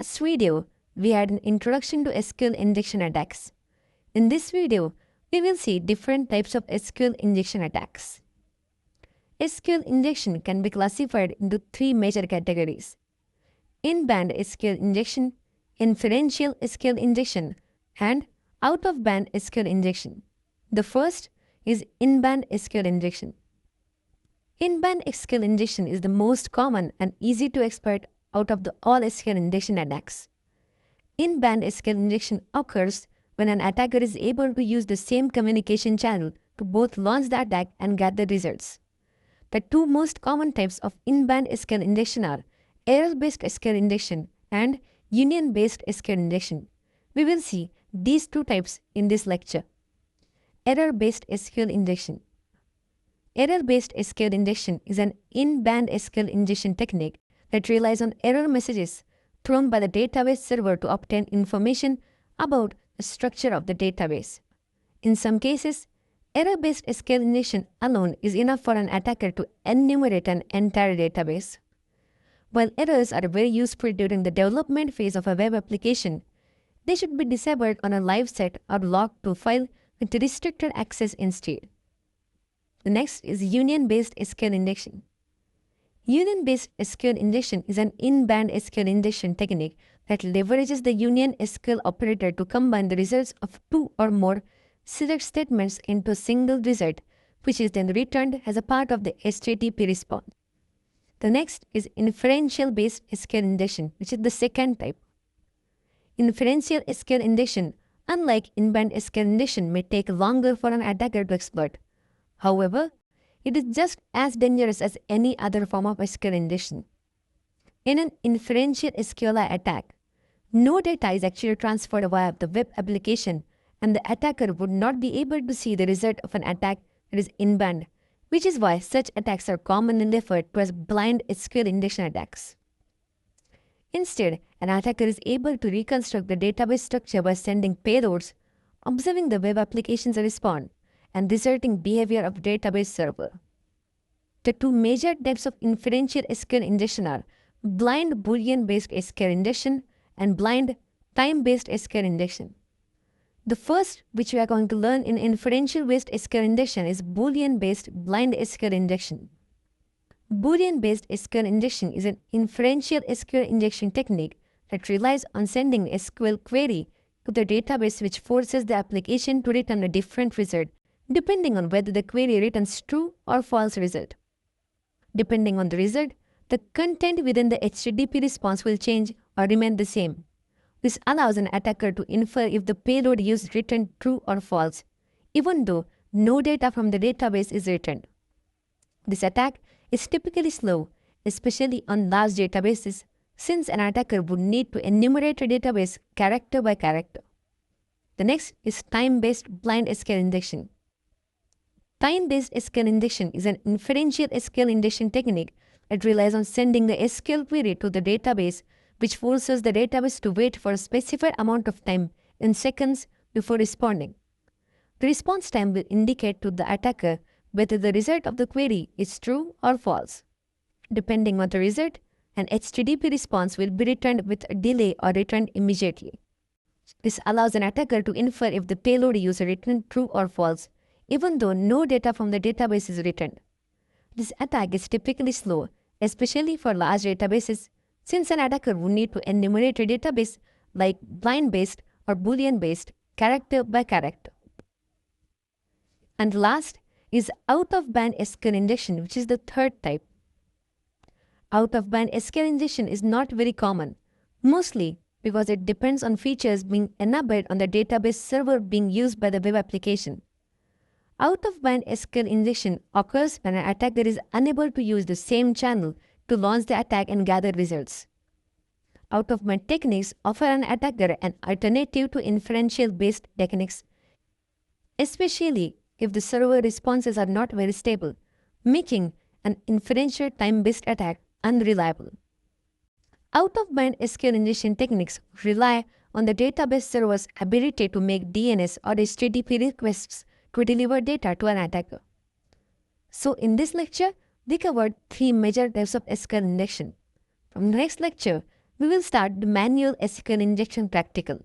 Last video, we had an introduction to SQL injection attacks. In this video, we will see different types of SQL injection attacks. SQL injection can be classified into three major categories: in-band SQL injection, inferential SQL injection, and out-of-band SQL injection. The first is in-band SQL injection. In-band SQL injection is the most common and easy to exploit out of all SQL injection attacks. In-band SQL injection occurs when an attacker is able to use the same communication channel to both launch the attack and gather results. The two most common types of in-band SQL injection are error-based SQL injection and union-based SQL injection. We will see these two types in this lecture. Error-based SQL injection. Error-based SQL injection is an in-band SQL injection technique that relies on error messages thrown by the database server to obtain information about the structure of the database. In some cases, error-based SQL injection alone is enough for an attacker to enumerate an entire database. While errors are very useful during the development phase of a web application, they should be disabled on a live set or logged to a file with restricted access instead. The next is union-based SQL injection. Union-based SQL injection is an in-band SQL injection technique that leverages the union SQL operator to combine the results of two or more select statements into a single result, which is then returned as a part of the HTTP response. The next is inferential-based SQL injection, which is the second type. Inferential SQL injection, unlike in-band SQL injection, may take longer for an attacker to exploit. However, it is just as dangerous as any other form of SQL injection. In an inferential SQLi attack, no data is actually transferred via the web application, and the attacker would not be able to see the result of an attack that is in-band, which is why such attacks are commonly referred to as blind SQL injection attacks. Instead, an attacker is able to reconstruct the database structure by sending payloads, observing the web application's response, and resulting behavior of database server. The two major types of inferential SQL injection are blind Boolean-based SQL injection and blind time-based SQL injection. The first, which we are going to learn in inferential-based SQL injection, is Boolean-based blind SQL injection. Boolean-based SQL injection is an inferential SQL injection technique that relies on sending a SQL query to the database, which forces the application to return a different result depending on whether the query returns true or false result. Depending on the result, the content within the HTTP response will change or remain the same. This allows an attacker to infer if the payload used returned true or false, even though no data from the database is returned. This attack is typically slow, especially on large databases, since an attacker would need to enumerate a database character by character. The next is time-based blind SQL injection. Time-based SQL injection is an inferential SQL injection technique that relies on sending the SQL query to the database, which forces the database to wait for a specified amount of time in seconds before responding. The response time will indicate to the attacker whether the result of the query is true or false. Depending on the result, an HTTP response will be returned with a delay or returned immediately. This allows an attacker to infer if the payload used returned true or false, even though no data from the database is returned. This attack is typically slow, especially for large databases, since an attacker would need to enumerate a database like blind-based or Boolean-based character by character. And last is out-of-band SQL injection, which is the third type. Out-of-band SQL injection is not very common, mostly because it depends on features being enabled on the database server being used by the web application. Out-of-band SQL injection occurs when an attacker is unable to use the same channel to launch the attack and gather results. Out-of-band techniques offer an attacker an alternative to inferential-based techniques, especially if the server responses are not very stable, making an inferential time-based attack unreliable. Out-of-band SQL injection techniques rely on the database server's ability to make DNS or HTTP requests to deliver data to an attacker. So in this lecture, we covered three major types of SQL injection. From the next lecture, We will start the manual SQL injection practical.